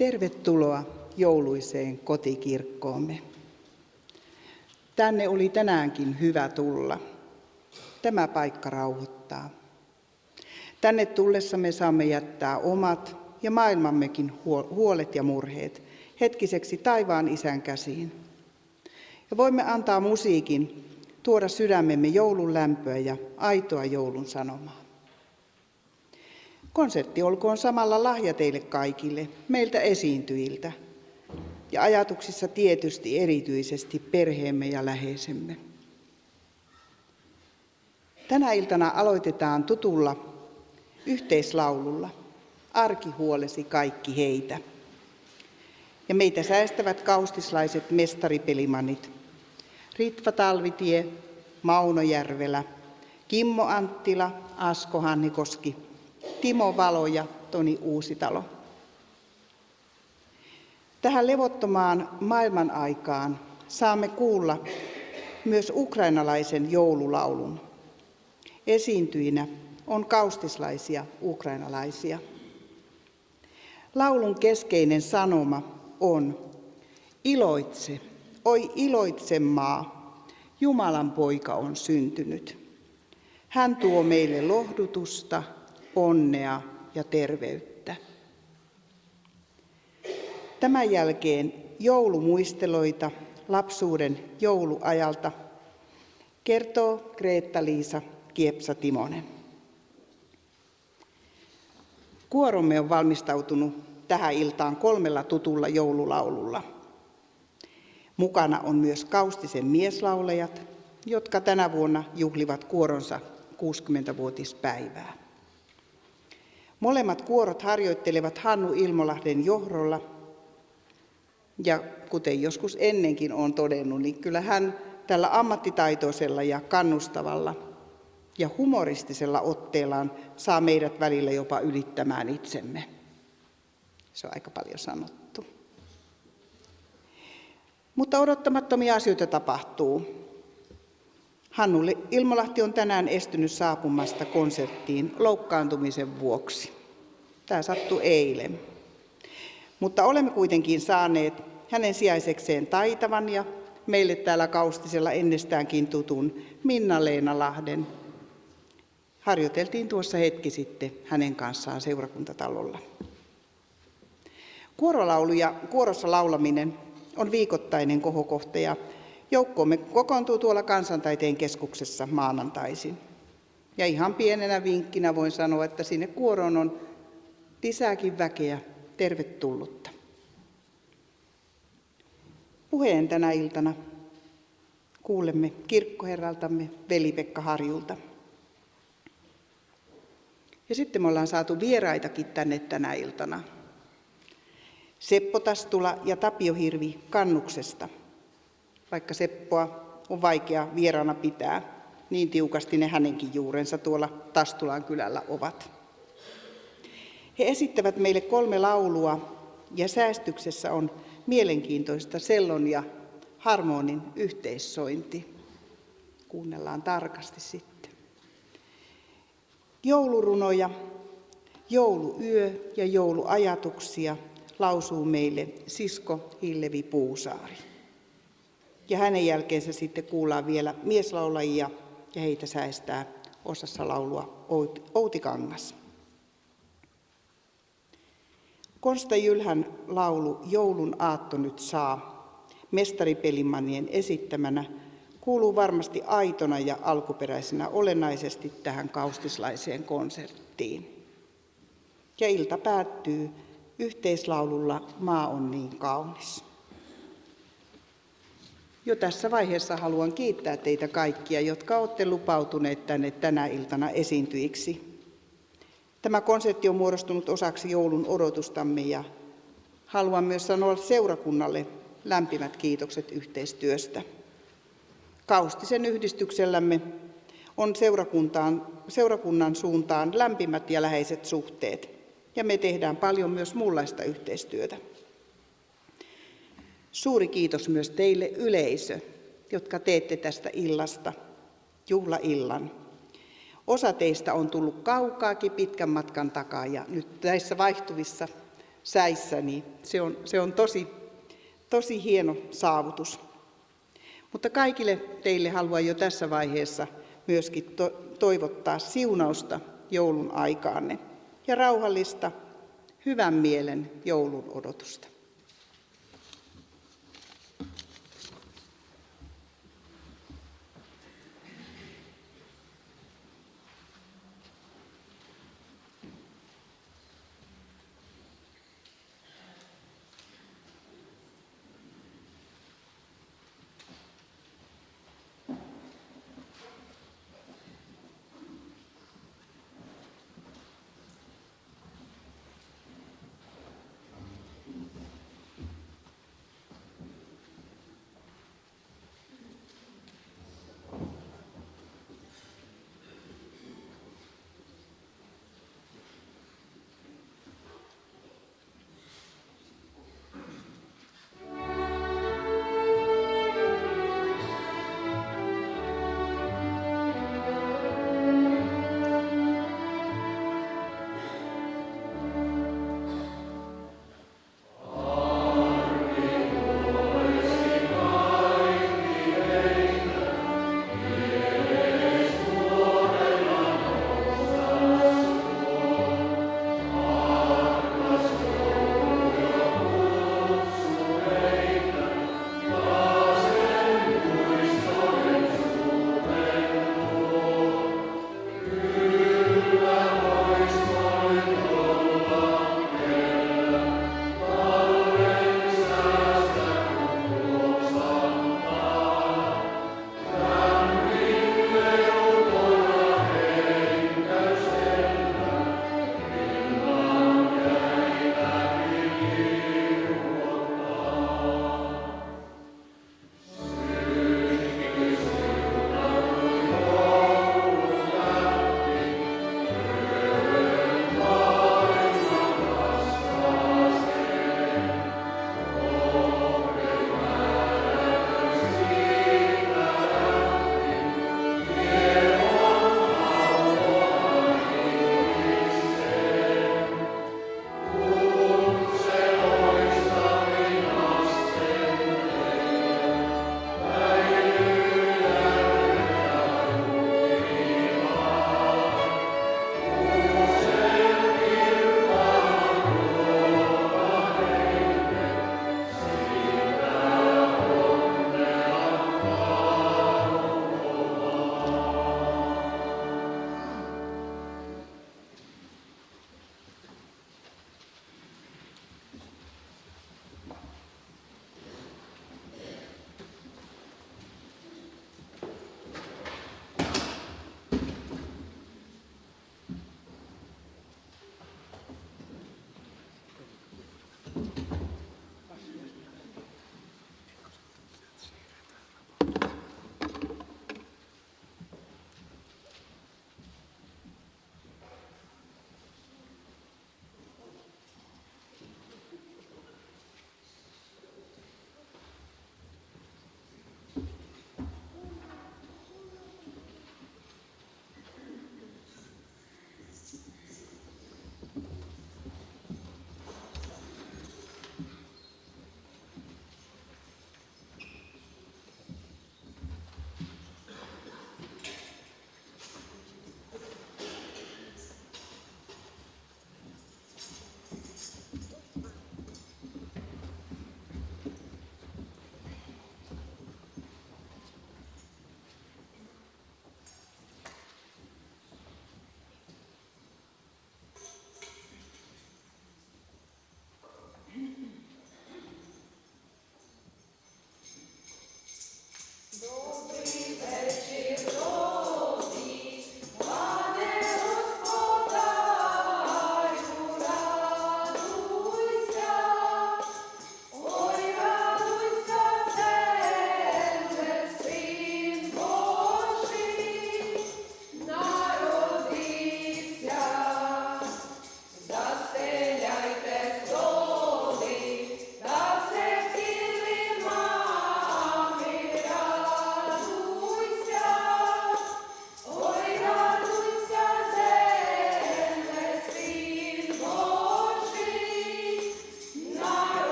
Tervetuloa jouluiseen kotikirkkoomme. Tänne oli tänäänkin hyvä tulla. Tämä paikka rauhoittaa. Tänne tullessa me saamme jättää omat ja maailmammekin huolet ja murheet hetkiseksi taivaan Isän käsiin. Ja voimme antaa musiikin, tuoda sydämemme joulun lämpöä ja aitoa joulun sanomaa. Konsertti olkoon samalla lahja teille kaikille, meiltä esiintyjiltä, ja ajatuksissa tietysti erityisesti perheemme ja läheisemme. Tänä iltana aloitetaan tutulla yhteislaululla Arki huolesi kaikki heitä. Ja meitä säästävät kaustislaiset mestaripelimannit Ritva Talvitie, Mauno Järvelä, Kimmo Anttila, Asko Hannikoski, Timo Valo ja Toni Uusitalo. Tähän levottomaan maailman aikaan saamme kuulla myös ukrainalaisen joululaulun. Esiintyjinä on kaustislaisia ukrainalaisia. Laulun keskeinen sanoma on: iloitse, oi iloitse maa, Jumalan poika on syntynyt. Hän tuo meille lohdutusta, onnea ja terveyttä. Tämän jälkeen joulumuisteloita lapsuuden jouluajalta kertoo Greetta-Liisa Kiepsa-Timonen. Kuoromme on valmistautunut tähän iltaan 3 tutulla joululaululla. Mukana on myös Kaustisen mieslaulajat, jotka tänä vuonna juhlivat kuoronsa 60-vuotispäivää. Molemmat kuorot harjoittelevat Hannu Ilmolahden johdolla. Ja kuten joskus ennenkin olen todennut, niin kyllä hän tällä ammattitaitoisella ja kannustavalla ja humoristisella otteellaan saa meidät välillä jopa ylittämään itsemme. Se on aika paljon sanottu. Mutta odottamattomia asioita tapahtuu. Hannu Ilmolahti on tänään estynyt saapumasta konserttiin loukkaantumisen vuoksi. Tämä sattui eilen. Mutta olemme kuitenkin saaneet hänen sijaisekseen taitavan ja meille täällä Kaustisella ennestäänkin tutun Minna-Leena Lahden. Harjoiteltiin tuossa hetki sitten hänen kanssaan seurakuntatalolla. Kuorolaulu ja kuorossa laulaminen on viikoittainen kohokohta ja joukkoomme kokoontuu tuolla Kansantaiteen keskuksessa maanantaisin. Ja ihan pienenä vinkkinä voin sanoa, että sinne kuoroon on lisääkin väkeä tervetullutta. Puheen tänä iltana kuulemme kirkkoherraltamme Veli-Pekka Harjulta. Ja sitten me ollaan saatu vieraitakin tänne tänä iltana. Seppo Tastula ja Tapio Hirvi Kannuksesta, vaikka Seppoa on vaikea vieraana pitää, niin tiukasti ne hänenkin juurensa tuolla Tastulan kylällä ovat. He esittävät meille 3 laulua ja säästyksessä on mielenkiintoista sellon ja harmonin yhteissointi. Kuunnellaan tarkasti sitten. Joulurunoja, jouluyö ja jouluajatuksia lausuu meille sisko Hillevi Puusaari. Ja hänen jälkeensä sitten kuullaan vielä mieslaulajia ja heitä säestää osassa laulua Outi Kangas. Konsta Jylhän laulu Joulun aatto nyt saa, mestaripelimanien esittämänä, kuuluu varmasti aitona ja alkuperäisenä olennaisesti tähän kaustislaiseen konserttiin. Ja ilta päättyy yhteislaululla Maa on niin kaunis. Jo tässä vaiheessa haluan kiittää teitä kaikkia, jotka olette lupautuneet tänne tänä iltana esiintyjiksi. Tämä konsertti on muodostunut osaksi joulun odotustamme ja haluan myös sanoa seurakunnalle lämpimät kiitokset yhteistyöstä. Kaustisen yhdistyksellämme on seurakunnan suuntaan lämpimät ja läheiset suhteet ja me tehdään paljon myös muunlaista yhteistyötä. Suuri kiitos myös teille yleisö, jotka teette tästä illasta juhlaillan. Osa teistä on tullut kaukaakin pitkän matkan takaa ja nyt näissä vaihtuvissa säissä, niin se on tosi hieno saavutus. Mutta kaikille teille haluan jo tässä vaiheessa myöskin toivottaa siunausta joulun aikaanne ja rauhallista, hyvän mielen joulun odotusta.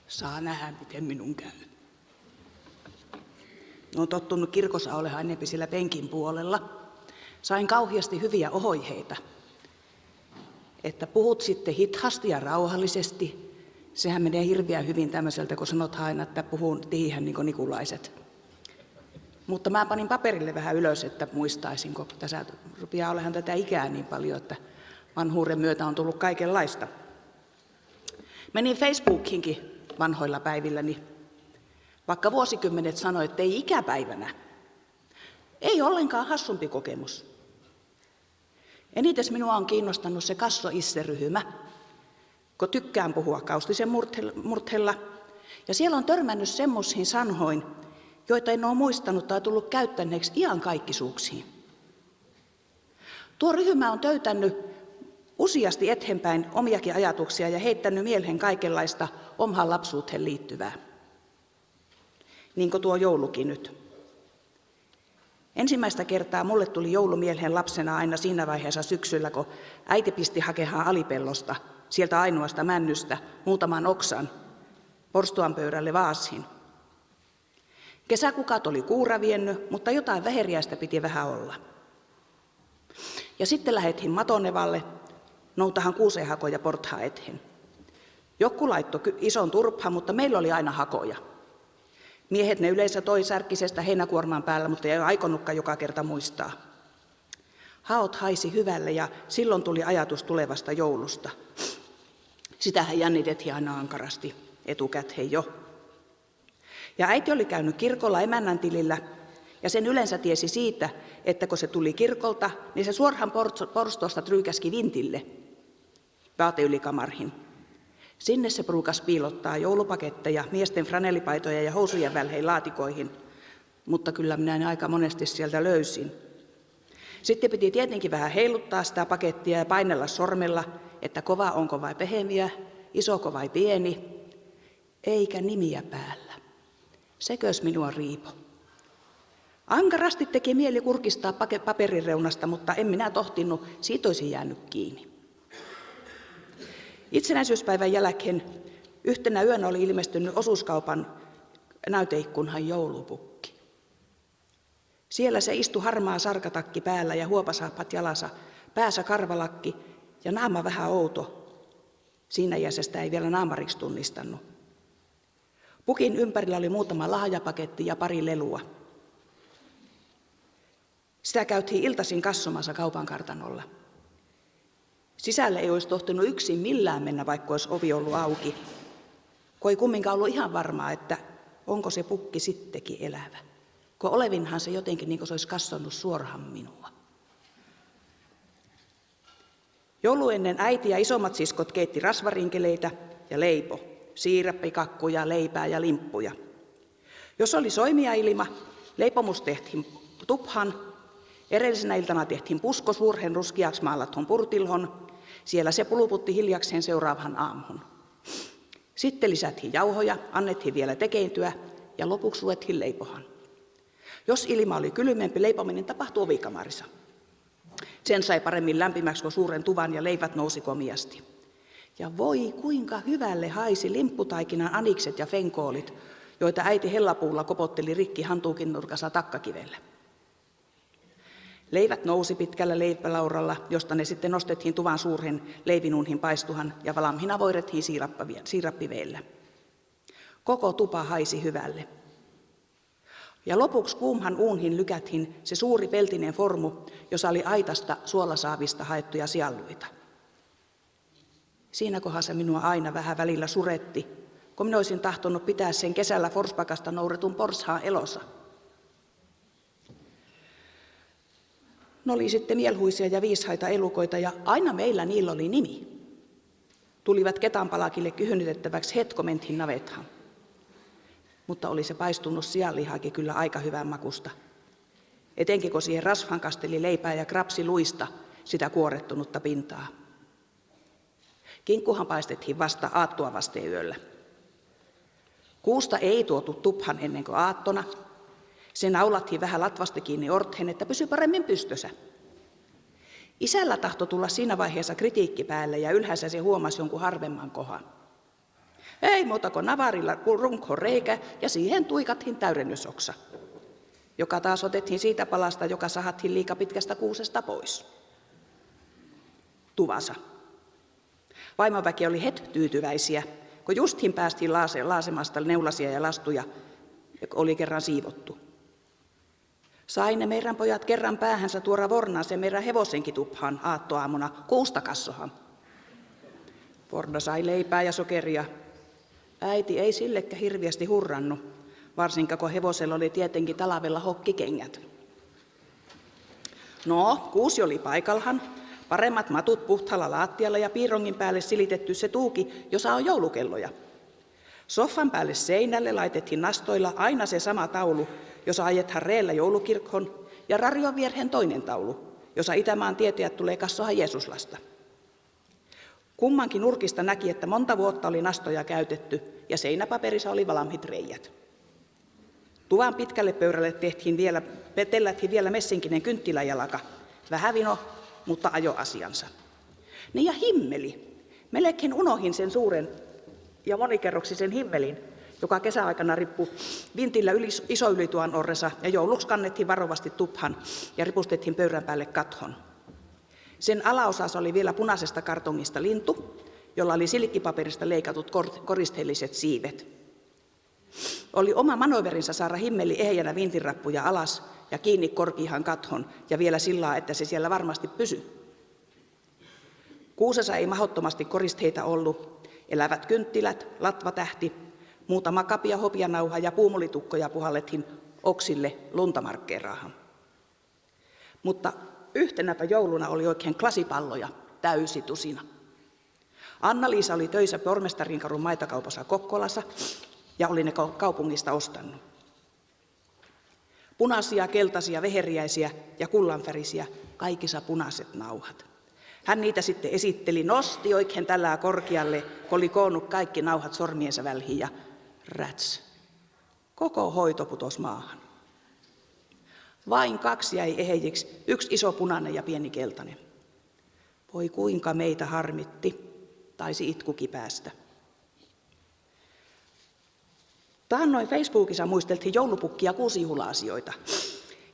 Saa nähdä, miten minun käy. Olen tottunut kirkossa olemaan enempi sillä penkin puolella. Sain kauheasti hyviä ohoiheita. Että puhut sitten hithasti ja rauhallisesti. Sehän menee hirveän hyvin tämmöiseltä, kun sanot aina, että puhun tiihän niin kuin nikulaiset. Mutta mä panin paperille vähän ylös, että muistaisin, kun tässä rupeaa olemaan tätä ikää niin paljon, että vanhuuden myötä on tullut kaikenlaista. Menin Facebookiinkin vanhoilla päivilläni, vaikka vuosikymmenet sanoi, että ei ikäpäivänä. Ei ollenkaan hassumpi kokemus. Eniten minua on kiinnostanut se kassoisseryhmä, kun tykkään puhua kaustisen murteella. Ja siellä on törmännyt semmoisiin sanhoin, joita en ole muistanut tai tullut käyttäneeksi iankaikkisuuksiin. Tuo ryhmä on töytänyt useasti eteenpäin omiakin ajatuksia ja heittänyt mieleen kaikenlaista omaan lapsuuteen liittyvää. Niin kuin tuo joulukin nyt. Ensimmäistä kertaa mulle tuli joulumieleen lapsena aina siinä vaiheessa syksyllä, kun äiti pisti hakemaan alipellosta, sieltä ainoasta männystä, muutaman oksan, porstuan pöydälle vaasiin. Kesäkukat oli kuura viennyt, mutta jotain väheriäistä piti vähän olla. Ja sitten lähdettiin Matonevalle, noutahan kuusenhakoja porthaa eteen. Joku laittoi ison turphan, mutta meillä oli aina hakoja. Miehet ne yleensä toi särkkisestä heinäkuorman päällä, mutta ei aikonutkaan joka kerta muistaa. Haot haisi hyvälle ja silloin tuli ajatus tulevasta joulusta. Sitähän jännitettiin aina ankarasti etukäteen jo. Ja äiti oli käynyt kirkolla emännän tilillä ja sen yleensä tiesi siitä, että kun se tuli kirkolta, niin se suoraan porstosta tryykäski vintille, vaateylikamariin. Sinne se pruukas piilottaa joulupaketteja, miesten franelipaitoja ja housujen välheihin laatikoihin, mutta kyllä minä ne aika monesti sieltä löysin. Sitten piti tietenkin vähän heiluttaa sitä pakettia ja painella sormella, että kova onko vai pehmeä, isoko vai pieni, eikä nimiä päällä. Sekös minua riipo. Ankarasti teki mieli kurkistaa paperin reunasta, mutta en minä tohtinut, siitä olisi jäänyt kiinni. Itsenäisyyspäivän jälkeen yhtenä yönä oli ilmestynyt osuuskaupan näyteikkunhan joulupukki. Siellä se istui harmaa sarkatakki päällä ja huopasaappat jalassa, päässä karvalakki ja naama vähän outo. Siinä iässä sitä ei vielä naamariksi tunnistanut. Pukin ympärillä oli muutama lahjapaketti ja pari lelua. Sitä käytiin iltaisin katsomassa kaupan kartanolla. Sisälle ei olisi tohtinut yksin millään mennä, vaikka olisi ovi ollut auki. Kun ei kumminkaan ollut ihan varmaa, että onko se pukki sittenkin elävä. Kun olevinhan se jotenkin niin kuin se olisi katsonut suoraan minua. Jouluennen äiti ja isommat siskot keitti rasvarinkeleitä ja leipo, siirappikakkuja, leipää ja limppuja. Jos oli soimiailma, leipomus tehtiin tuphan Edellisenä iltana tehtiin pusko suurhen ruskeaksi maalatun purtilhon. Siellä se puluputti hiljakseen seuraavan aamuun. Sitten lisättiin jauhoja, annettiin vielä tekeentyä ja lopuksi ruvettiin leipohan. Jos ilma oli kylmempi, leipominen tapahtui ovikamarissa. Sen sai paremmin lämpimäksi kuin suuren tuvan ja leivät nousi komiasti. Ja voi kuinka hyvälle haisi limpputaikinan anikset ja fenkoolit, joita äiti hellapuulla kopotteli rikki hantuukin nurkassa takkakivellä. Leivät nousi pitkällä leipälauralla, josta ne sitten nostettiin tuvan suuren leivinunhin paistuhan ja valmiina voirettiin siirappiveellä. Koko tupa haisi hyvälle. Ja lopuksi kuumhan uunhin lykättiin se suuri peltinen formu, jossa oli aitasta suolasaavista haettuja sialluita. Siinä kohdassa minua aina vähän välillä suretti, kun minä olisin tahtonut pitää sen kesällä Forspakasta nouretun porshaan elossa. Ne oli sitten mielhuisia ja viishaita elukoita ja aina meillä niillä oli nimi. Tulivat ketanpalakille kyhynnytettäväksi hetkomentin navethaan. Mutta oli se paistunut sianlihakin kyllä aika hyvän makusta. Etenkin kun siihen rasvan kasteli leipää ja krapsi luista sitä kuorettunutta pintaa. Kinkkuhan paistettiin vasta aattoa vasten yöllä. Kuusta ei tuotu tuphan ennen kuin aattona. Se naulattiin vähän latvasti kiinni ortheen, että pysyi paremmin pystössä. Isällä tahtoi tulla siinä vaiheessa kritiikki päälle ja ylhäänsä se huomasi jonkun harvemman kohan. Ei muuta kuin navarilla runko reikä ja siihen tuikattiin täydennysoksa, joka taas otettiin siitä palasta, joka sahattiin liika pitkästä kuusesta pois. Tuvasa. Vaimoväki oli heti tyytyväisiä, kun justiin päästiin laasemasta neulasia ja lastuja, oli kerran siivottu. Sai ne meidän pojat kerran päähänsä tuoda vornaan sen meidän hevosenkin tuphaan aattoaamuna kuustakassohan. Vorna sai leipää ja sokeria. Äiti ei sillekään hirviästi hurrannut, varsinkaan kun hevosella oli tietenkin talavella hokkikengät. No, kuusi oli paikalhan, paremmat matut puhtaalla laattialla ja piirongin päälle silitetty se tuuki, jossa on joulukelloja. Soffan päälle seinälle laitettiin nastoilla aina se sama taulu, jossa ajetaan reellä joulukirkkoon, ja rarion viereen toinen taulu, jossa Itämaan tietäjät tulee kassohan Jeesuslasta. Kummankin nurkista näki, että monta vuotta oli nastoja käytetty, ja seinäpaperissa oli valmiit reijät. Tuvan pitkälle pöydälle tellättiin vielä messinkinen kynttiläjalaka. Vähän vino, mutta ajo asiansa. Niin ja himmeli. Melkein unohin sen suuren ja monikerroksisen himmelin, joka kesäaikana rippui vintillä isoylituan orressa ja jouluksi kannettiin varovasti tuphan ja ripustettiin pöydän päälle kathon. Sen alaosassa oli vielä punaisesta kartongista lintu, jolla oli silkkipaperista leikatut koristeelliset siivet. Oli oma manoverinsa saada himmeli ehjänä vintinrappuja alas ja kiinni korkihan kathon ja vielä sillä, että se siellä varmasti pysyi. Kuusessa ei mahdottomasti koristeita ollut. Elävät kynttilät, latvatähti, muutama kapia hopianauha ja puumulitukkoja puhallettiin oksille luntamarkkeeraahan. Mutta yhtenäpä jouluna oli oikein klasipalloja, täysi tusina. Anna-Liisa oli töissä pormestarinkarun maitokaupassa Kokkolassa ja oli ne kaupungista ostanut. Punaisia, keltaisia, veheriäisiä ja kullanvärisiä, kaikissa punaiset nauhat. Hän niitä sitten esitteli, nosti oikein tällä korkealle, kun oli koonnut kaikki nauhat sormiensa väliin ja räts. Koko hoito putosi maahan. Vain 2 jäi ehjiksi, 1 iso punainen ja pieni keltainen. Voi kuinka meitä harmitti, taisi itkukin päästä. Taannoin Facebookissa muisteltiin joulupukkia kuusijuhla-asioita,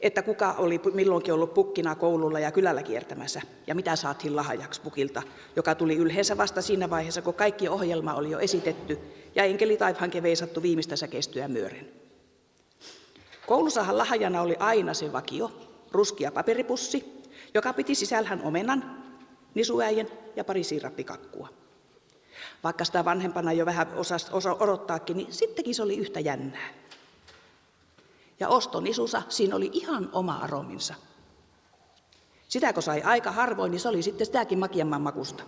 että kuka oli milloinkin ollut pukkina koululla ja kylällä kiertämässä ja mitä saatiin lahjaksi pukilta, joka tuli yleensä vasta siinä vaiheessa, kun kaikki ohjelma oli jo esitetty ja enkeli taivaankin veisattu viimeistä säkeistyä myören. Koulussahan lahjana oli aina se vakio, ruskea paperipussi, joka piti sisällään omenan, nisuäijän ja pari siirappikakkua. Vaikka sitä vanhempana jo vähän osasi odottaakin, niin sittenkin se oli yhtä jännää. Ja ostonisussa siinä oli ihan oma arominsa. Sitä kun sai aika harvoin, niin se oli sitten sitäkin makiamman makusta.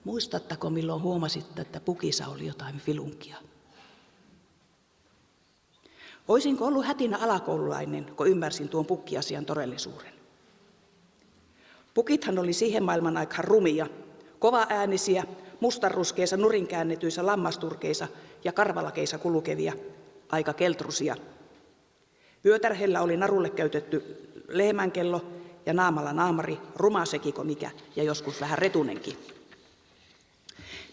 Muistatteko milloin huomasitte, että pukissa oli jotain filunkia? Oisinko ollut hätinä alakoululainen, kun ymmärsin tuon pukkiasian todellisuuden? Pukithan oli siihen maailman aikaan rumia, kovaäänisiä, mustaruskeissa nurinkäännetyissä lammasturkeissa ja karvalakeissa kulkevia, aika keltrusia. Vyötärheillä oli narulle käytetty lehmänkello ja naamalla naamari, ruma sekiko mikä ja joskus vähän retunenkin.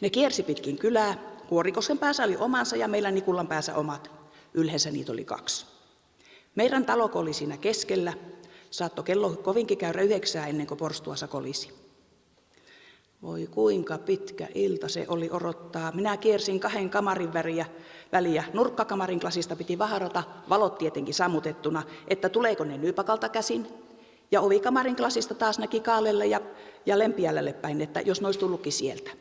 Ne kiersi pitkin kylää, Kuorikosken päässä oli omansa ja meillä Nikulan päässä omat. Yleensä niitä oli 2. Meidän taloko oli siinä keskellä. Saattoi kello kovinkin käydä 9 ennen kuin porstuassa kolisi. Voi kuinka pitkä ilta se oli odottaa. Minä kiersin 2 kamarin väliä. Nurkkakamarin lasista piti vaharata, valot tietenkin sammutettuna, että tuleeko ne nyypakalta käsin. Ja ovikamarin lasista taas näki Kaalelle ja Lempiälälle päin, että jos ne olisi tullutkin sieltä.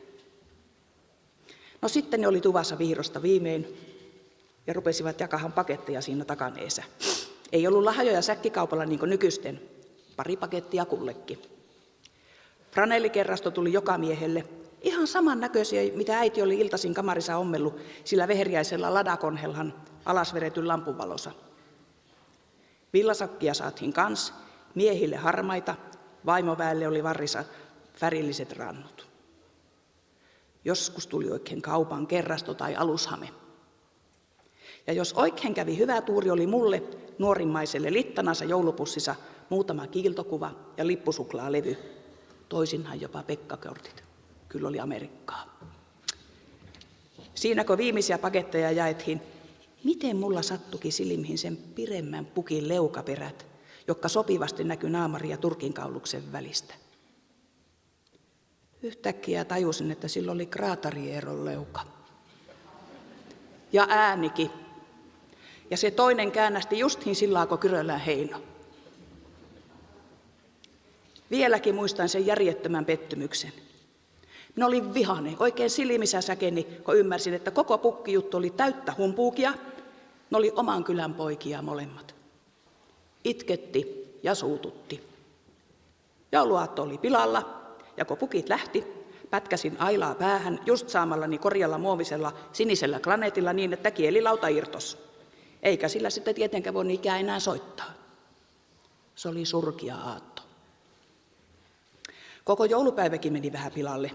No sitten ne oli tuvassa vihdosta viimein ja rupesivat jakamaan paketteja siinä takaneessa. Ei ollut lahjoja säkkikaupalla niin kuin nykyisten, 2 pakettia kullekin. Franellikerrasto tuli joka miehelle, ihan samannäköisiä, mitä äiti oli iltaisin kamarissa ommellut sillä veheriäisellä ladakonhelhan alasveretyn lampunvalossa. Villasakkia saatiin kans, miehille harmaita, vaimoväelle oli varrissa värilliset rannut. Joskus tuli oikein kaupan kerrasto tai alushame. Ja jos oikein kävi hyvä tuuri, oli mulle nuorimmaiselle littanansa joulupussissa muutama kiiltokuva ja lippusuklaalevy. Toisinhan jopa Pekka-kortit. Kyllä oli Amerikkaa. Siinä kun viimeisiä paketteja jaettiin, miten mulla sattukin silmiin sen piremmän pukin leukaperät, jotka sopivasti näkyi naamari ja turkinkauluksen välistä. Yhtäkkiä tajusin, että sillä oli kraatarieron leuka. Ja äänikin. Ja se toinen käännästi justhin sillä kun Kyrölän Heino. Vieläkin muistan sen järjettömän pettymyksen. Minä olin vihainen, oikein silmissä säkeni, kun ymmärsin, että koko pukkijuttu oli täyttä humpuukia. Ne oli oman kylän poikia molemmat. Itketti ja suututti. Jouluaatto oli pilalla, ja kun pukit lähti, pätkäsin ailaa päähän just saamallani korjalla muovisella sinisellä klanetilla niin, että kielilauta irtos. Eikä sillä sitten tietenkään voi ikään enää soittaa. Se oli surkia aatto. Koko joulupäiväkin meni vähän pilalle.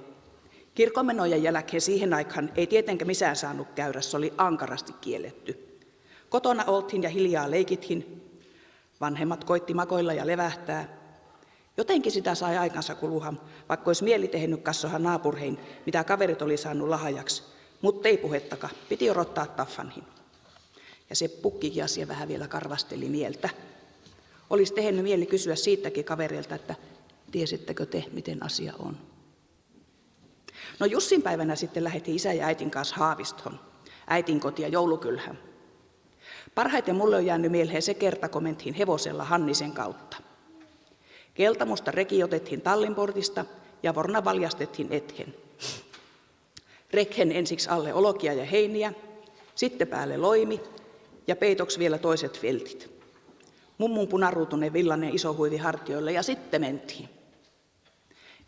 Kirkonmenojen jälkeen siihen aikaan ei tietenkään missään saanut käydä, se oli ankarasti kielletty. Kotona oltiin ja hiljaa leikittiin. Vanhemmat koitti makoilla ja levähtää. Jotenkin sitä sai aikansa kuluhan, vaikka olisi mieli tehnyt kassohan naapurhein, mitä kaverit oli saanut lahjaksi. Mutta ei puhettakaan, piti odottaa taffanhin. Ja se pukkikin asia vähän vielä karvasteli mieltä. Olisi tehnyt mieli kysyä siitäkin kaverilta, että tiesittekö te, miten asia on? No Jussin päivänä sitten lähdettiin isä ja äitin kanssa Haavistoon, äitin kotia joulukylään. Parhaiten mulle on jäänyt mieleen se kerta, kun mentiin hevosella Hannisen kautta. Keltamusta reki otettiin tallinportista ja vorna valjastettiin ethen. Rekhen ensiksi alle olokia ja heiniä, sitten päälle loimi ja peitoksi vielä toiset veltit. Mummun punaruutunen villainen iso huivi hartioille ja sitten mentiin.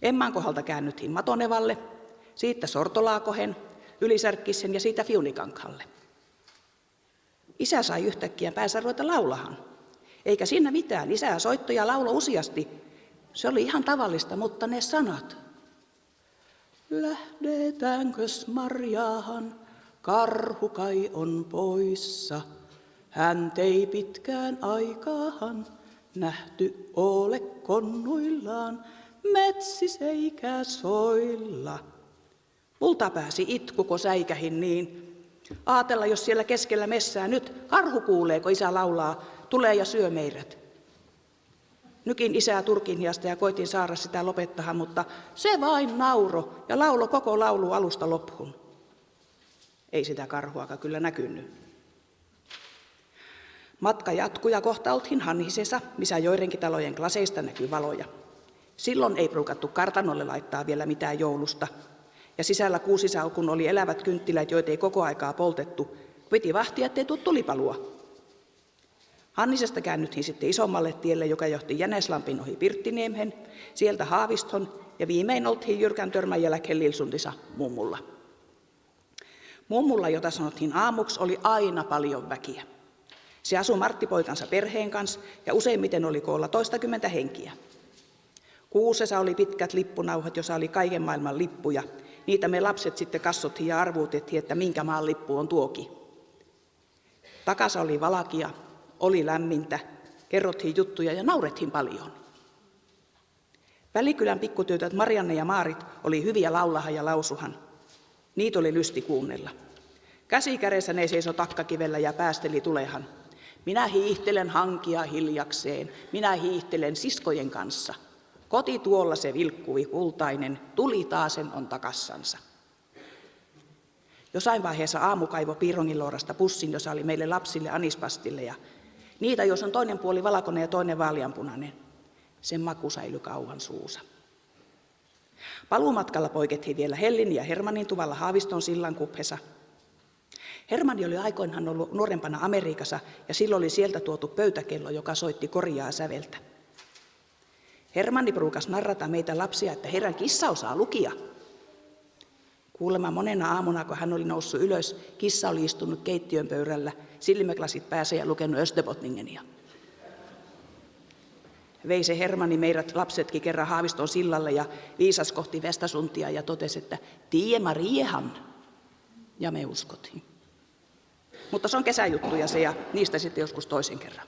Emman kohdalta käännyttiin Matonevalle, siitä Sortolaakohen, Ylisärkkisen ja siitä Fiunikankalle. Isä sai yhtäkkiä päänsä ruveta laulahan. Eikä siinä mitään, isä soittoi ja lauloi useasti. Se oli ihan tavallista, mutta ne sanat. Lähdetäänkös marjaahan, karhu kai on poissa. Häntei pitkään aikaahan nähty ole konnuillaan, metsiseikä soilla. Multa pääsi itku, kun säikähin niin. Aatella, jos siellä keskellä messää nyt karhu kuulee, kun isä laulaa, tulee ja syö meidät. Nykin isää turkinhiasta ja koitin saada sitä lopettamaan, mutta se vain nauro ja laulo koko laulu alusta loppuun. Ei sitä karhuakaan kyllä näkynyt. Matka jatkui ja kohta oltiin Hanhisessa, missä joidenkin talojen klaseista näkyy valoja. Silloin ei ruukattu kartanolle laittaa vielä mitään joulusta. Ja sisällä kuusisalkun oli elävät kynttilät, joita ei koko aikaa poltettu. Piti vahtia, ettei tule tulipalua. Hannisesta käännyttiin sitten isommalle tielle, joka johti Jäneslampin ohi Pirttiniemhen, sieltä Haaviston ja viimein oltiin jyrkän törmän jälkeen Lilsuntissa mummulla. Mummulla, jota sanottiin aamuksi, oli aina paljon väkiä. Se asui Martti-poikansa perheen kanssa ja useimmiten oli koolla toistakymmentä henkiä. Kuusessa oli pitkät lippunauhat, jossa oli kaiken maailman lippuja. Niitä me lapset sitten katsottiin ja arvuutettiin, että minkä maan lippu on tuoki. Takassa oli valakia, oli lämmintä, kerrottiin juttuja ja naurettiin paljon. Välikylän pikkutytöt Marianne ja Maarit oli hyviä laulahan ja lausuhan. Niitä oli lysti kuunnella. Käsi kädessä ne seisoi takkakivellä ja päästeli tulehan. Minä hiihtelen hankia hiljakseen, minä hiihtelen siskojen kanssa. Koti tuolla se vilkkui kultainen, tuli taasen on takassansa. Jossain vaiheessa aamu kaivo Piironginloorasta pussin, jossa oli meille lapsille anispastille ja niitä, jos on toinen puoli valkoinen ja toinen vaaleanpunainen. Sen maku säilyi kauan suussa. Paluumatkalla poikettiin vielä Hellin ja Hermannin tuvalla Haaviston sillan kuphessa. Hermanni oli aikoinaan ollut nuorempana Amerikassa ja silloin oli sieltä tuotu pöytäkello, joka soitti korjaa säveltä. Hermanni pruukas narrata meitä lapsia, että herran kissa osaa lukia. Kuulemma monena aamuna, kun hän oli noussut ylös, kissa oli istunut keittiön pöydällä, silmäklasit päässä ja lukenut Österbottningenia. Vei se Hermanni meidät lapsetkin kerran Haaviston sillalle ja viisas kohti Vestasuntia ja totesi, että tie Mariehan. Ja me uskotiin. Mutta se on kesäjuttuja se ja niistä sitten joskus toisen kerran.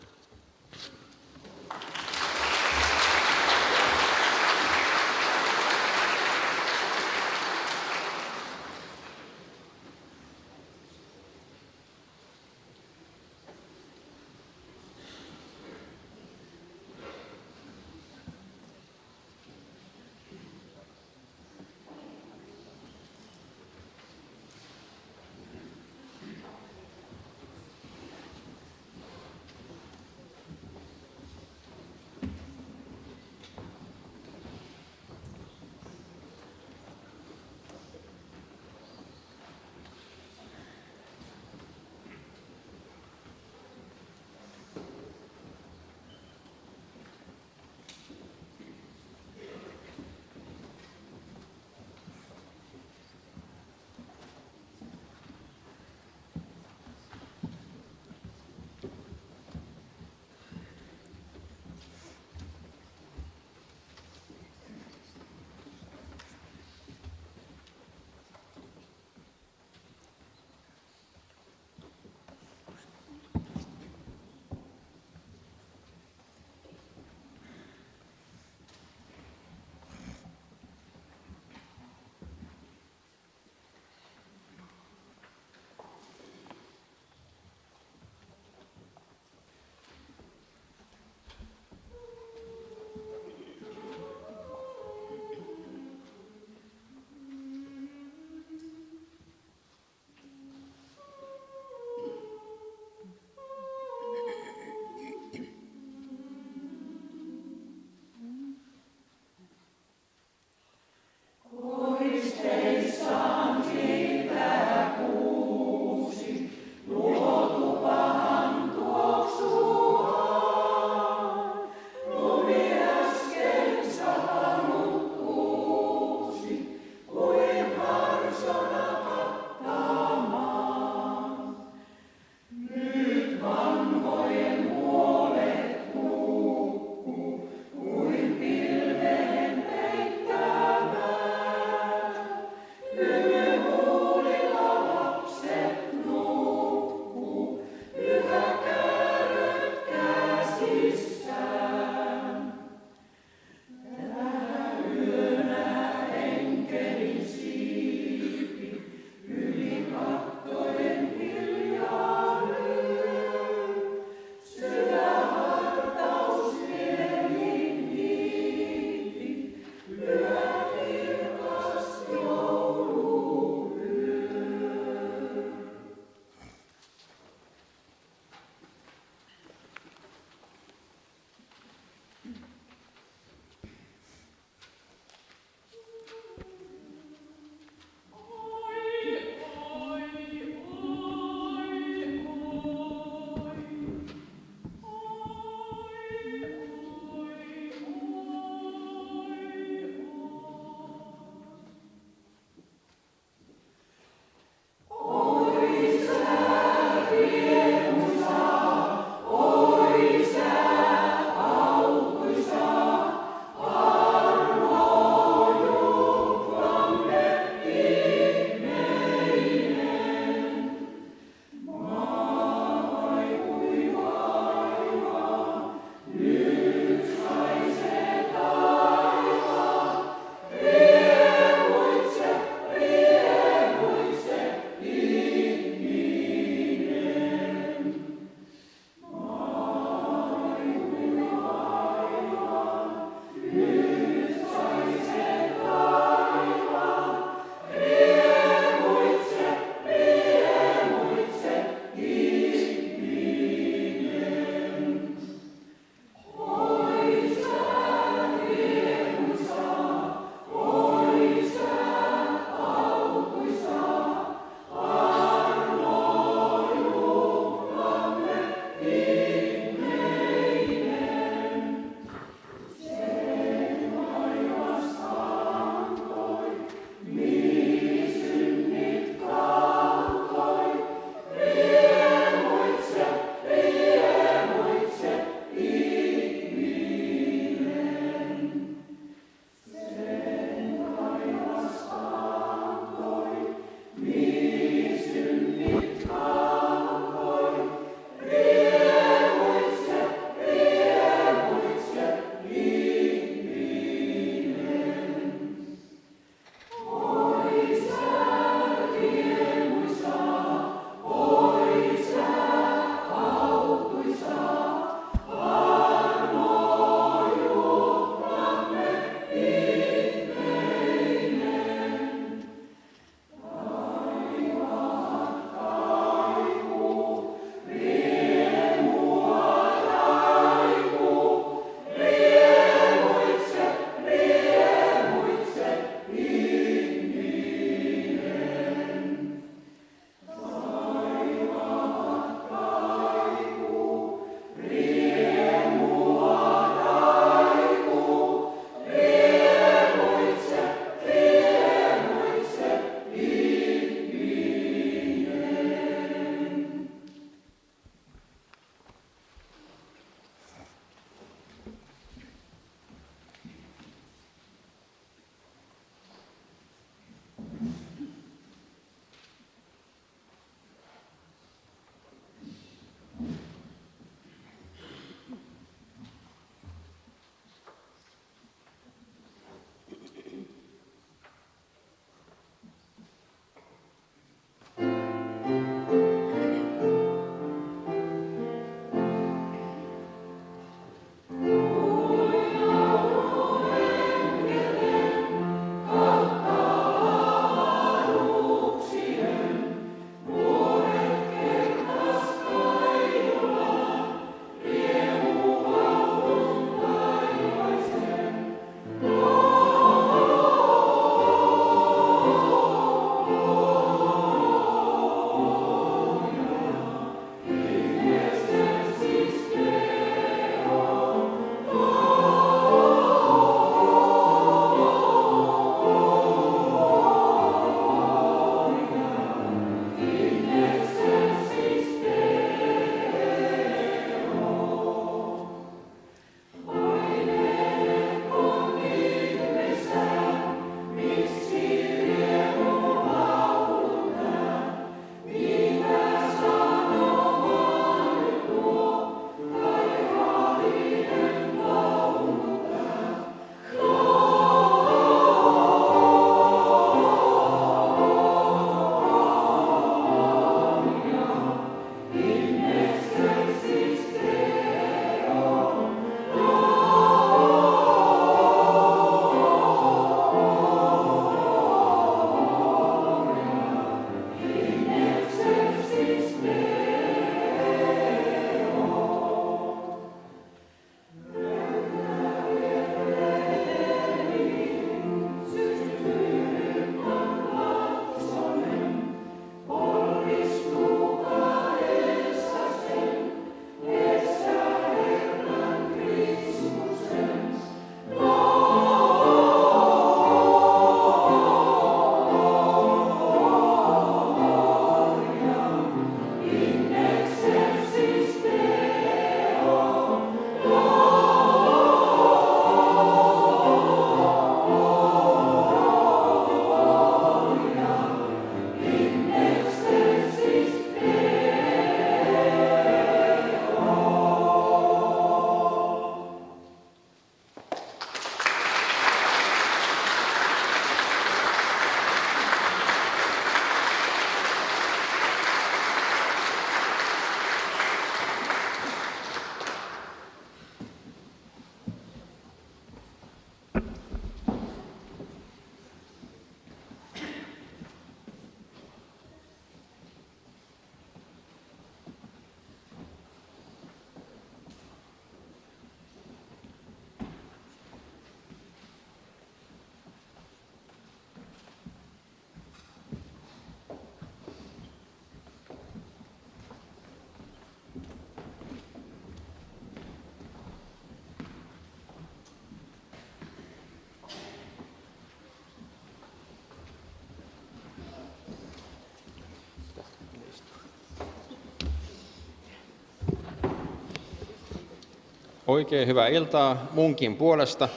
Oikein hyvää iltaa munkin puolesta.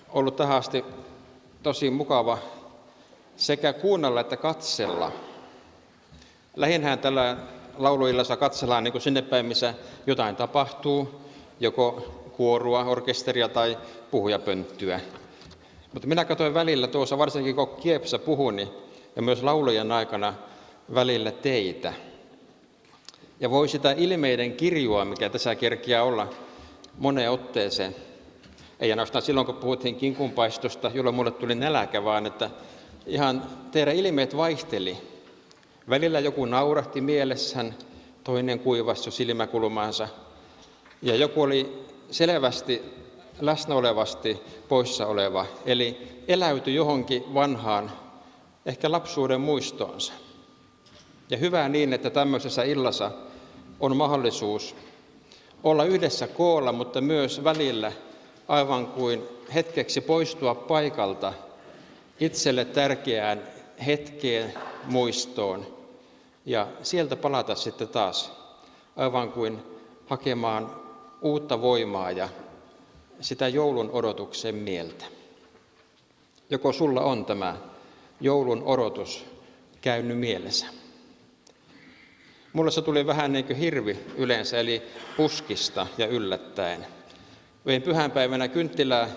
Ollut tähän asti tosi mukava sekä kuunnella että katsella. Lähinnähän tällä lauluillassa katsellaan niin kuin sinne päin, missä jotain tapahtuu, joko kuorua, orkesteria tai puhujapönttyä. Mutta minä katsoin välillä tuossa, varsinkin kun Kiepsä puhui, ja myös laulujen aikana välillä teitä. Ja voi sitä ilmeiden kirjoa, mikä tässä kerkiää olla moneen otteeseen. Ei ainoastaan silloin, kun puhuttiin kinkunpaistosta, jolloin mulle tuli nälkä, vaan että ihan teidän ilmeet vaihteli. Välillä joku naurahti mielessään, toinen kuivasi silmäkulmaansa. Ja joku oli selvästi läsnä olevasti poissa oleva, eli eläytyi johonkin vanhaan, ehkä lapsuuden muistoonsa. Ja hyvä niin, että tämmöisessä illassa on mahdollisuus olla yhdessä koolla, mutta myös välillä aivan kuin hetkeksi poistua paikalta itselle tärkeään hetkeen, muistoon ja sieltä palata sitten taas aivan kuin hakemaan uutta voimaa ja sitä joulun odotuksen mieltä. Joko sulla on tämä joulun odotus käynyt mielessä? Mulle se tuli vähän niin kuin hirvi yleensä, eli puskista ja yllättäen. Vein pyhänpäivänä kynttilää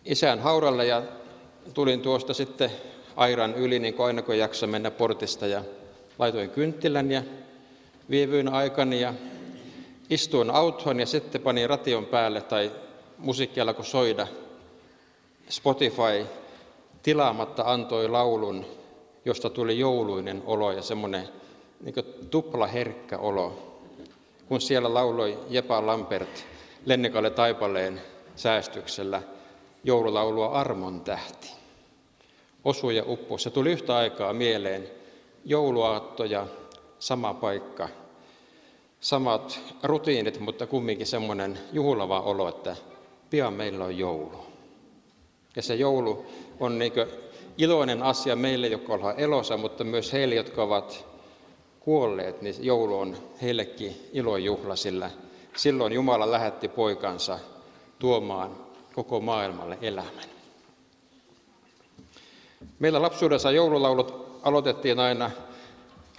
isän haudalle ja tulin tuosta sitten airan yli, niin kuin aina kun jaksa mennä portista, ja laitoin kynttilän ja vievyin aikani ja istuin autoon ja sitten panin ration päälle tai musiikki alkoi soida. Spotify tilaamatta antoi laulun, josta tuli jouluinen olo ja semmoinen niin kuin tuplaherkkä olo, kun siellä lauloi Jepa Lampert Lennikalle Taipaleen säästyksellä joululaulua Armon tähti. Osui ja upposi. Se tuli yhtä aikaa mieleen. Jouluaatto ja sama paikka. Samat rutiinit, mutta kumminkin semmoinen juhlava olo, että pian meillä on joulu. Ja se joulu on niin kuin iloinen asia meille, jotka ollaan elossa, mutta myös heille, jotka ovat kuolleet, niin joulu on heillekin ilojuhla, sillä silloin Jumala lähetti poikansa tuomaan koko maailmalle elämän. Meillä lapsuudessa joululaulut aloitettiin aina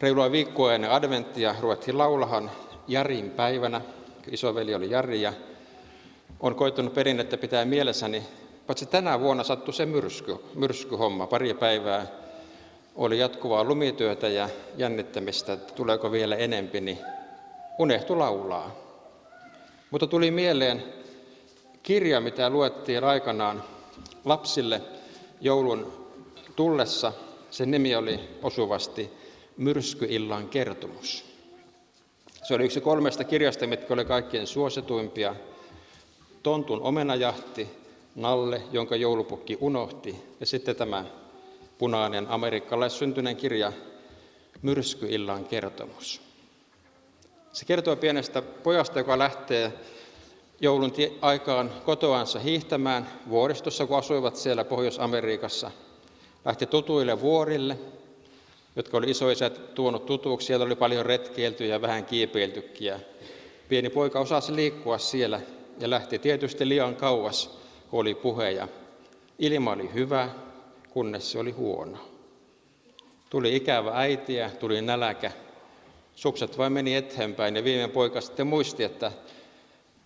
reilua viikkoa ennen adventtia, ruvettiin laulahan Jarin päivänä, isoveli oli Jari, ja on koittanut perinnettä pitää mielessäni, paitsi tänä vuonna sattui se myrskyhomma, pari päivää oli jatkuvaa lumityötä ja jännittämistä, että tuleeko vielä enempi, niin unehtui laulaa. Mutta tuli mieleen kirja, mitä luettiin aikanaan lapsille joulun tullessa. Sen nimi oli osuvasti Myrskyillan kertomus. Se oli yksi 3 kirjasta, mitkä oli kaikkien suosituimpia. Tontun omenajahti, Nalle, jonka joulupukki unohti, ja sitten tämä punainen amerikkalaissyntyinen kirja Myrskyillan kertomus. Se kertoo pienestä pojasta, joka lähtee joulun aikaan kotoansa hiihtämään vuoristossa, kun asuivat siellä Pohjois-Amerikassa. Lähti tutuille vuorille, jotka oli isoisät tuonut tutuksi. Siellä oli paljon retkeilty ja vähän kiipeiltykin. Pieni poika osasi liikkua siellä ja lähti tietysti liian kauas, kun oli puhe. Ja ilma oli hyvä, kunnes se oli huono. Tuli ikävä äitiä, tuli nälkä. Sukset vain meni eteenpäin ja viimeinen poika sitten muisti, että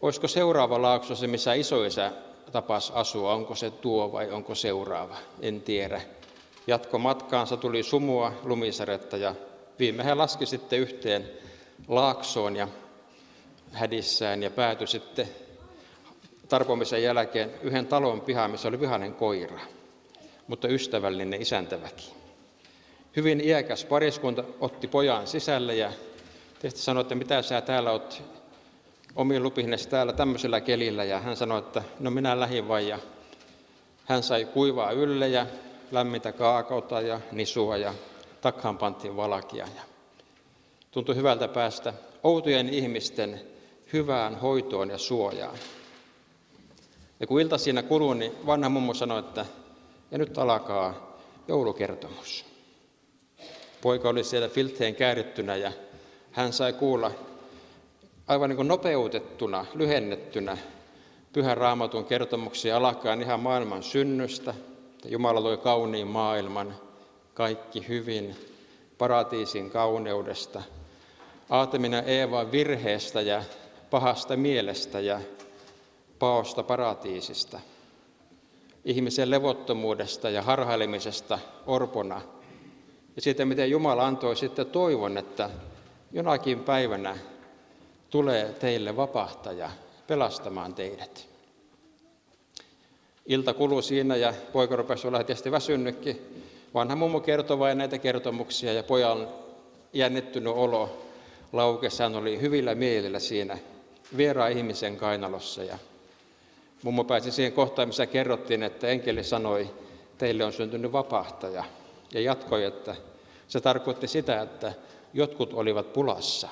olisiko seuraava laakso se, missä isoisä tapasi asua, onko se tuo vai onko seuraava, en tiedä. Jatko matkaansa, tuli sumua, lumisadetta ja viimein hän laski sitten yhteen laaksoon ja hädissään ja päätyi sitten tarpomisen jälkeen yhden talon pihaan, missä oli vihainen koira, mutta ystävällinen isäntäväki. Hyvin iäkäs pariskunta otti pojan sisälle ja tietysti sanoi, että mitä sä täällä oot omiin lupihnes täällä tämmöisellä kelillä. Ja hän sanoi, että no minä lähdin vain. Ja hän sai kuivaa ylle ja lämmintä kaakaota ja nisua ja takhaan pantiin valkia. Ja tuntui hyvältä päästä outojen ihmisten hyvään hoitoon ja suojaan. Ja kun ilta siinä kului, niin vanha mummo sanoi, että ja nyt alkaa joulukertomus. Poika oli siellä filtteen käärittynä ja hän sai kuulla aivan niin kuin nopeutettuna, lyhennettynä Pyhän Raamatun kertomuksia alkaen ihan maailman synnystä. Jumala loi kauniin maailman, kaikki hyvin, paratiisin kauneudesta. Aatamin ja Eevan virheestä ja pahasta mielestä ja paosta paratiisista. Ihmisen levottomuudesta ja harhailemisesta orpona. Ja siitä, miten Jumala antoi sitten toivon, että jonakin päivänä tulee teille vapahtaja pelastamaan teidät. Ilta kului siinä ja poika rupesi olla tietysti väsynytkin. Vanha mummo kertoi vain näitä kertomuksia ja pojan jännittynyt olo laukesi. Hän oli hyvillä mielillä siinä vieraan ihmisen kainalossa. Ja mummo pääsi siihen kohtaan, missä kerrottiin, että enkeli sanoi, teille on syntynyt vapahtaja. Ja jatkoi, että se tarkoitti sitä, että jotkut olivat pulassa.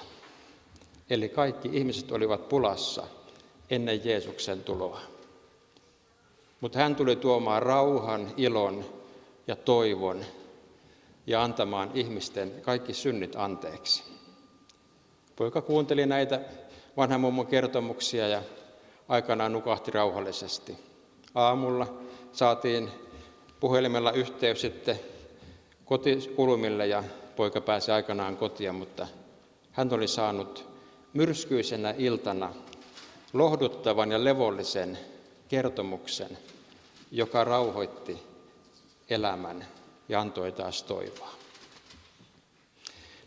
Eli kaikki ihmiset olivat pulassa ennen Jeesuksen tuloa. Mutta hän tuli tuomaan rauhan, ilon ja toivon ja antamaan ihmisten kaikki synnit anteeksi. Poika kuunteli näitä vanhan mummon kertomuksia ja aikanaan nukahti rauhallisesti. Aamulla saatiin puhelimella yhteys sitten kotikulmille ja poika pääsi aikanaan kotiin, mutta hän oli saanut myrskyisenä iltana lohduttavan ja levollisen kertomuksen, joka rauhoitti elämän ja antoi taas toivoa.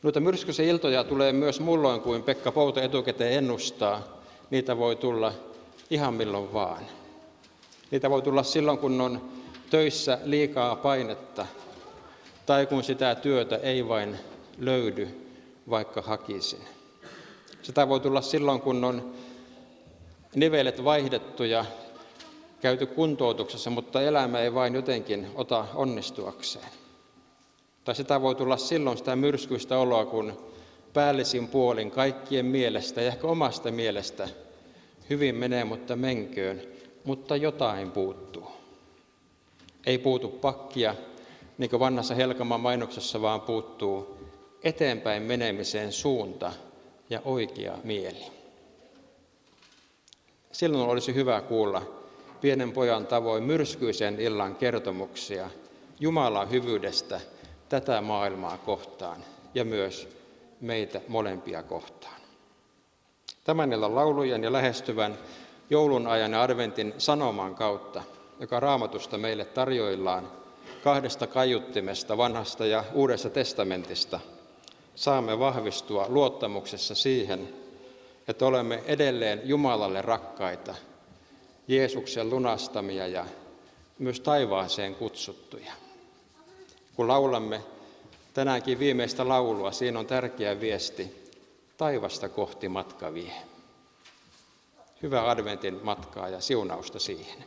Noita myrskyisiä iltoja tulee myös mulloin, kuin Pekka Pouta etukäteen ennustaa. Niitä voi tulla ihan milloin vaan. Niitä voi tulla silloin, kun on töissä liikaa painetta, tai kun sitä työtä ei vain löydy, vaikka hakisin. Sitä voi tulla silloin, kun on nivelet vaihdettu ja käyty kuntoutuksessa, mutta elämä ei vain jotenkin ota onnistuakseen. Tai sitä voi tulla silloin sitä myrskyistä oloa, kun päällisin puolin kaikkien mielestä ja ehkä omasta mielestä hyvin menee, mutta menköön, mutta jotain puuttuu. Ei puutu pakkia, niin kuin vanhassa Helkaman mainoksessa, vaan puuttuu eteenpäin menemiseen suunta ja oikea mieli. Silloin olisi hyvä kuulla pienen pojan tavoin myrskyisen illan kertomuksia Jumalan hyvyydestä tätä maailmaa kohtaan ja myös meitä molempia kohtaan. Tämän illan laulujen ja lähestyvän joulun ajan ja adventin sanoman kautta, joka Raamatusta meille tarjoillaan kahdesta kaiuttimesta, vanhasta ja uudesta testamentista, saamme vahvistua luottamuksessa siihen, että olemme edelleen Jumalalle rakkaita, Jeesuksen lunastamia ja myös taivaaseen kutsuttuja. Kun laulamme tänäänkin viimeistä laulua, siinä on tärkeä viesti: taivasta kohti matka vie. Hyvää adventin matkaa ja siunausta siihen.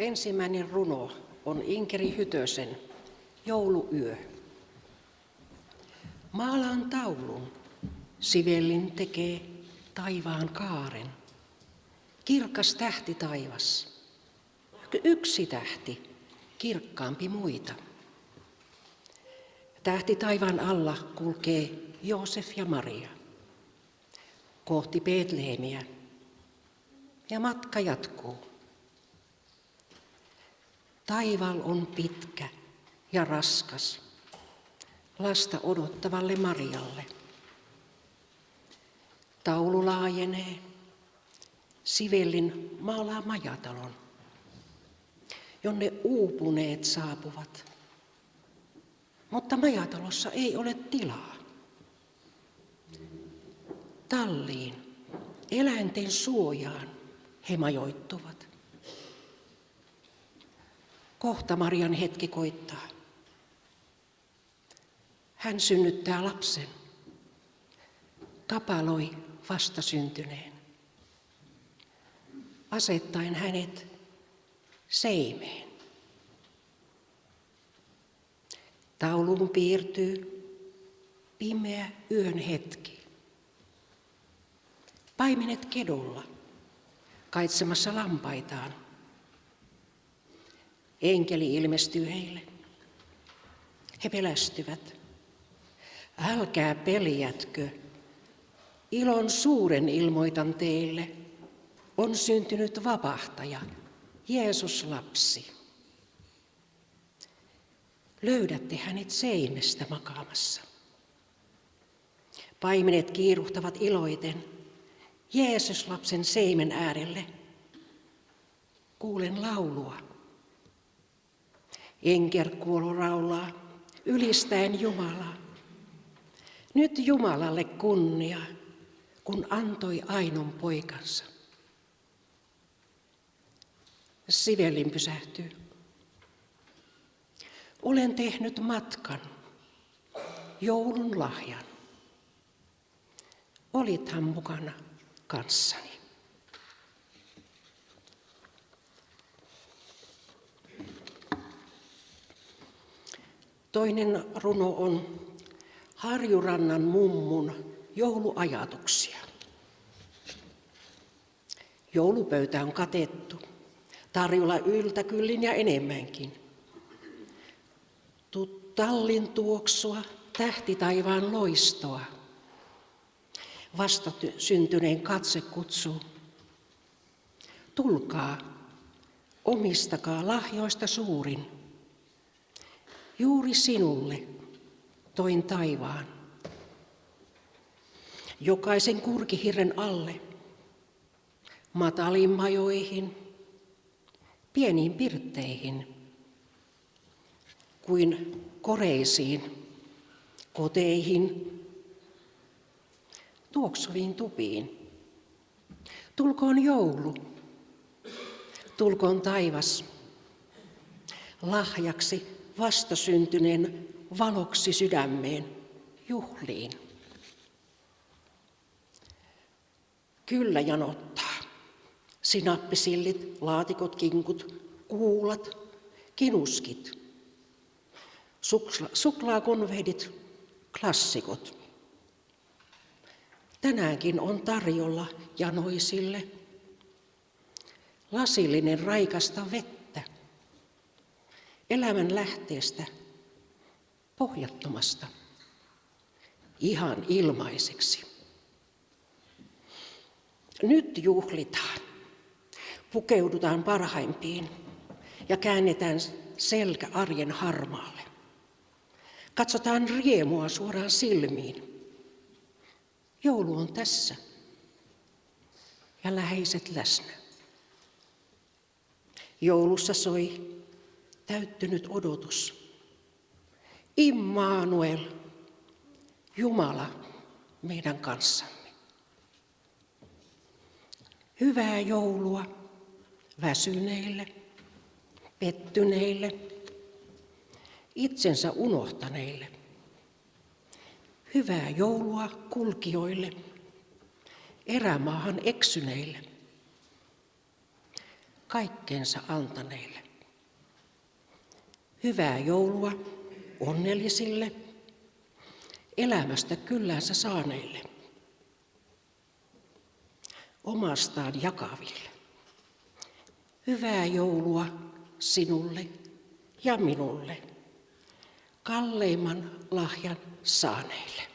ensimmäinen runo on Inkeri Hytösen Jouluyö. Maalaan taulun, sivellin tekee taivaan kaaren. Kirkas tähti taivas, yksi tähti, kirkkaampi muita. Tähti taivaan alla kulkee Joosef ja Maria kohti Betlehemiä, ja matka jatkuu. Taival on pitkä ja raskas lasta odottavalle Marialle. Taulu laajenee, sivellin maalaa majatalon, jonne uupuneet saapuvat. Mutta majatalossa ei ole tilaa. Talliin, eläinten suojaan he majoittuvat. Kohta Marian hetki koittaa. Hän synnyttää lapsen, kapaloi vastasyntyneen, asettaen hänet seimeen. Tauluun piirtyy pimeä yön hetki. Paimenet kedolla, kaitsemassa lampaitaan. Enkeli ilmestyy heille. He pelästyvät. Älkää peljätkö. Ilon suuren ilmoitan teille. On syntynyt vapahtaja, Jeesus lapsi. Löydätte hänet seimestä makaamassa. Paimenet kiiruhtavat iloiten Jeesus lapsen seimen äärelle. Kuulen laulua. Enkerkuolo raulaa, ylistäen Jumalaa. Nyt Jumalalle kunnia, kun antoi ainon poikansa. Sivellin pysähtyy. Olen tehnyt matkan, joulun lahjan. Olithan mukana kanssani. Toinen runo on Harjurannan mummun jouluajatuksia. Joulupöytä on katettu, tarjolla yltäkyllin ja enemmänkin. Tallin tuoksua, tähti taivaan loistoa. Vastasyntyneen katse kutsuu. Tulkaa, omistakaa lahjoista suurin. Juuri sinulle toin taivaan. Jokaisen kurkihirren alle, matalin majoihin, pieniin pirtteihin, kuin koreisiin, koteihin, tuoksuviin tupiin. Tulkoon joulu, tulkoon taivas, lahjaksi vastasyntyneen valoksi sydämeen, juhliin. Kyllä janottaa. Sinappisillit, laatikot, kinkut, kuulat, kinuskit. Suklaakonvehdit, klassikot. Tänäänkin on tarjolla janoisille lasillinen raikasta vettä, elämän lähteestä, pohjattomasta, ihan ilmaiseksi. Nyt juhlitaan, pukeudutaan parhaimpiin ja käännetään selkä arjen harmaalle. Katsotaan riemua suoraan silmiin. Joulu on tässä ja läheiset läsnä. Joulussa soi täyttynyt odotus. Immanuel, Jumala meidän kanssamme. Hyvää joulua väsyneille, pettyneille, itsensä unohtaneille. Hyvää joulua kulkijoille, erämaahan eksyneille. kaikkensa antaneille. Hyvää joulua onnellisille, elämästä kyllänsä saaneille, omastaan jakaville. Hyvää joulua sinulle ja minulle, kalleimman lahjan saaneille.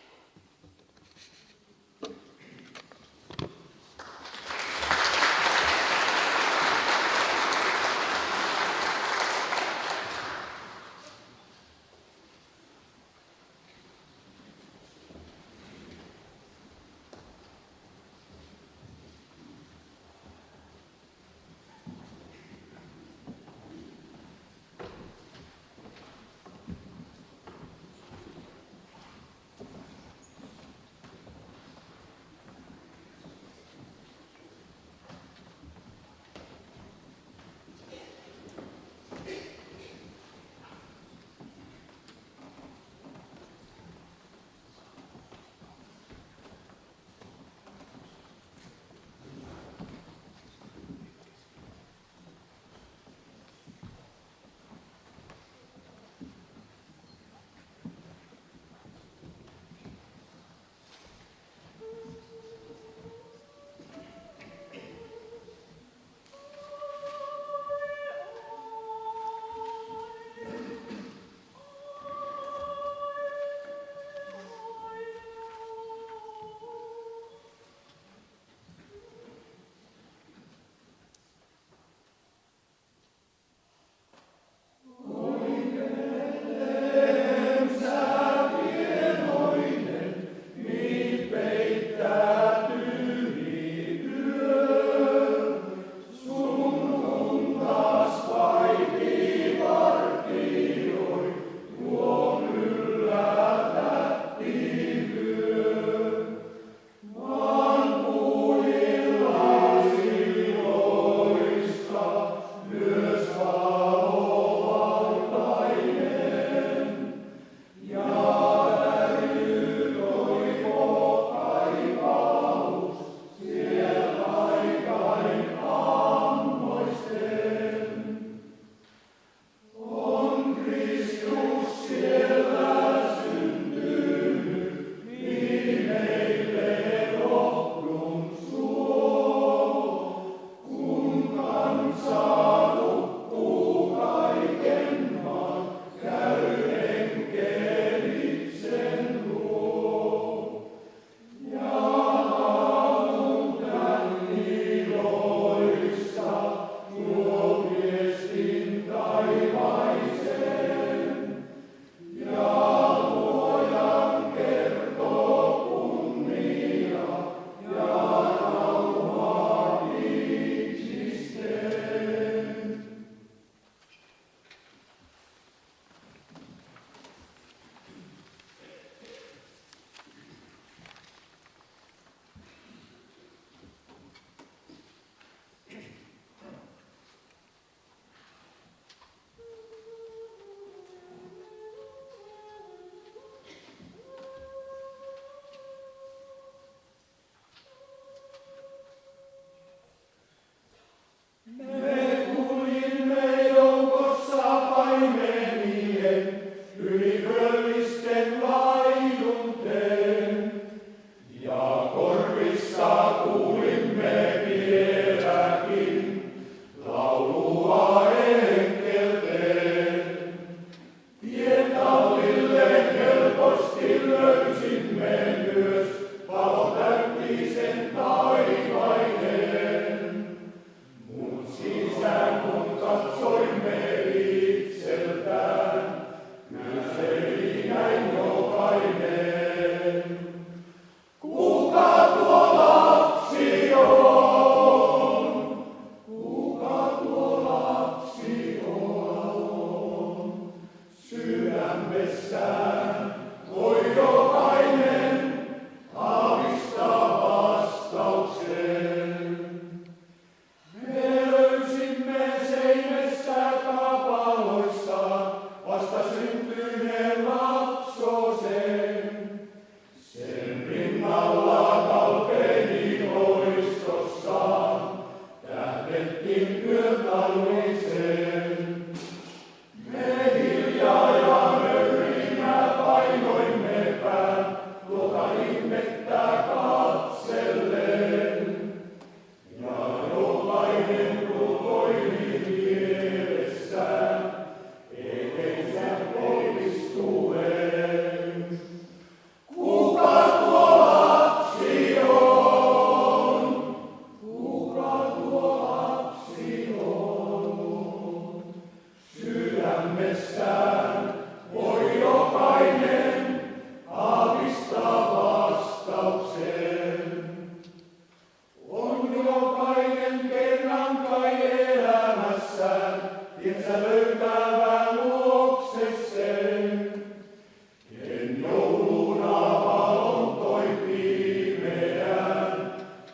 In good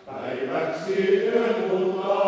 Päiväksi yön kultaa